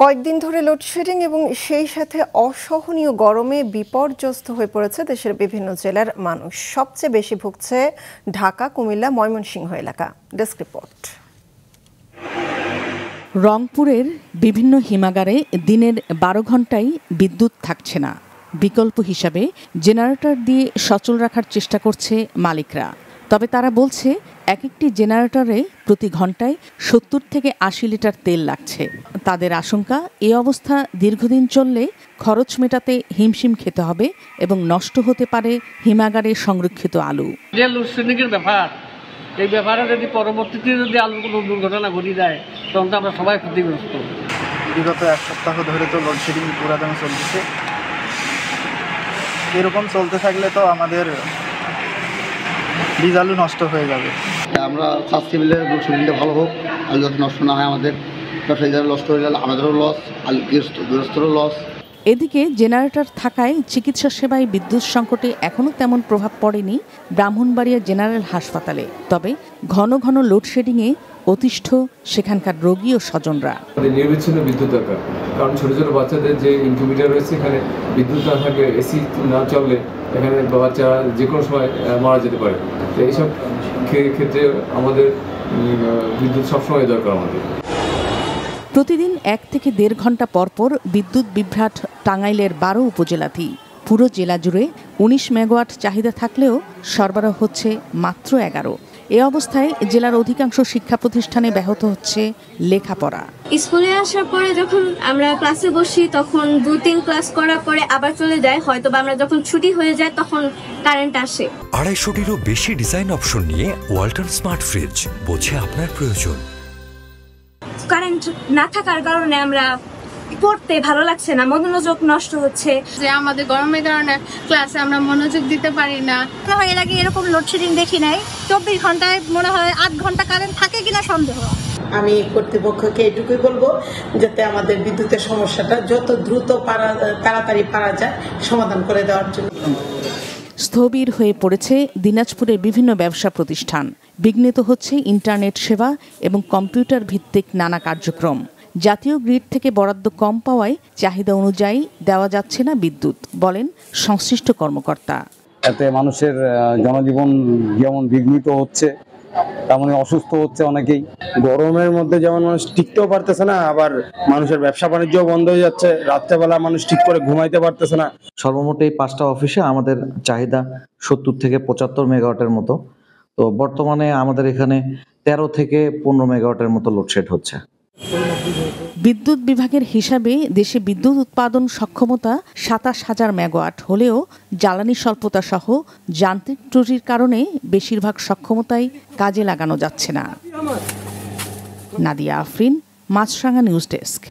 কয়েকদিন ধরে লোডশেডিং এবং সেই সাথে অসহনীয় গরমে বিপর্যস্ত হয়ে পড়েছে দেশের বিভিন্ন জেলার মানুষ। সবচেয়ে বেশি ভুগছে ঢাকা, কুমিল্লা, ময়মনসিংহ এলাকা। Desk report. রংপুরের বিভিন্ন হিমাগারে দিনের 12 ঘণ্টায় বিদ্যুৎ থাকছে না। বিকল্প হিসাবে জেনারেটর দিয়ে সচল রাখার চেষ্টা করছে মালিকরা। তবে তারা বলছে এক একটি জেনারেটরে প্রতি ঘন্টায় 70 থেকে 80 লিটার তেল লাগছে। তাদের আশঙ্কা, এই অবস্থা দীর্ঘদিন চললে খরচ মেটাতে হিমশিম খেতে হবে এবং নষ্ট হতে পারে হিমাগারে সংরক্ষিত আলু। এই ব্যাপারে যদি পরবর্তীতে যদি আলুর কোনো দুর্ঘটনা ঘটে যায় তখন তো আমরা সবাই ক্ষতিগ্রস্ত। বিগত এক সপ্তাহ ধরে তো লোডশেডিং পুরাদমে চলছে। এরকম চলতে থাকলে তো আমাদের বীজ আলু নষ্ট হয়ে যাবে। আমরা চাচ্ছি বলে লোডশেডিংটা ভালো হোক, আলু যাতে নষ্ট না হয়। আমাদের ব্যবসায়ীদের নষ্ট হয়ে গেলে আমাদেরও লস, আলু গৃহস্থরও লস। এদিকে জেনারেটর থাকায় চিকিৎসা সেবায় বিদ্যুৎ সংকটে এখনও তেমন প্রভাব পড়েনি ব্রাহ্মণবাড়িয়া জেনারেল হাসপাতালে। তবে ঘন ঘন লোডশেডিংয়ে অতিষ্ঠ সেখানকার রোগী ও স্বজনরা। নির্বিচ্ছিন্ন বিদ্যুৎ দরকার, কারণ ছোট ছোট বাচ্চাদের যে ইনকিউবেটর রয়েছে, এখানে বিদ্যুৎ না থাকলে, এসি না চললে এখানে বাচ্চারা যে কোনো সময় মারা যেতে পারে। তো এইসব ক্ষেত্রে আমাদের বিদ্যুৎ সবসময় দরকার আমাদের। প্রতিদিন 1 থেকে 1.5 ঘণ্টা পরপর বিদ্যুৎ বিভ্রাট টাঙ্গাইলের 12 উপজেলাতেই। পুরো জেলা জুড়ে 19 মেগাওয়াট চাহিদা থাকলেও সরবরাহ হচ্ছে মাত্র 11। এ অবস্থায় জেলার অধিকাংশ শিক্ষা প্রতিষ্ঠানে ব্যাহত হচ্ছে লেখাপড়া। স্কুলে আসার পরে যখন আমরা ক্লাসে বসি তখন 2-3 ক্লাস করার পরে আবার চলে যায়, হয়তো আমরা যখন ছুটি হয়ে যায় তখন কারেন্ট আসে। 250-টিরও বেশি ডিজাইন অপশন নিয়ে ওয়ালটন স্মার্ট ফ্রিজ, বোঝে আপনার প্রয়োজন। কারেন্ট না থাকার কারণে আমরা পড়তে ভালো লাগছে না, মনোযোগ নষ্ট হচ্ছে। যে আমাদের গরমের কারণে ক্লাসে আমরা মনোযোগ দিতে পারি না। এর আগে এরকম লোডশেডিং দেখি নাই। 24 ঘন্টায় মনে হয় 8 ঘন্টা কারেন্ট থাকে কিনা সন্দেহ। আমি কর্তৃপক্ষকে এটুকুই বলবো, যাতে আমাদের বিদ্যুতের সমস্যাটা যত দ্রুত তাড়াতাড়ি পারা যায় সমাধান করে দেওয়ার জন্য। স্থবির হয়ে পড়েছে দিনাজপুরের বিভিন্ন ব্যবসা প্রতিষ্ঠান। বিঘ্নিত হচ্ছে ইন্টারনেট সেবা এবং কম্পিউটার ভিত্তিক নানা কার্যক্রম। জাতীয় গ্রিড থেকে বরাদ্দ কম পাওয়ায় চাহিদা অনুযায়ী দেওয়া যাচ্ছে না বিদ্যুৎ, বলেন সংশ্লিষ্ট কর্মকর্তা। এতে মানুষের জনজীবন যেমন বিঘ্নিত হচ্ছে, তেমনই অসুস্থ হচ্ছে অনেকেই। গরমের মধ্যে যেমন মানুষ টিকতেও পারতেছে না, আবার মানুষের ব্যবসা বাণিজ্যও বন্ধ হয়ে যাচ্ছে। রাত্রেবেলা মানুষ ঠিক করে ঘুমাইতে পারতেছে না। সর্বমোট এই 5টা অফিসে আমাদের চাহিদা 70 থেকে 75 মেগাওয়াটের মতো। তো বর্তমানে আমাদের এখানে 13 থেকে 15 মেগাওয়াটের মতো লোডশেড হচ্ছে। বিদ্যুৎ বিভাগের হিসাবে দেশে বিদ্যুৎ উৎপাদন সক্ষমতা 27,000 মেগাওয়াট হলেও জ্বালানি স্বল্পতা সহ যান্ত্রিক ত্রুটির কারণে বেশিরভাগ সক্ষমতাই কাজে লাগানো যাচ্ছে না। নাদিয়া আফরিন, মাছরাঙা নিউজ ডেস্ক।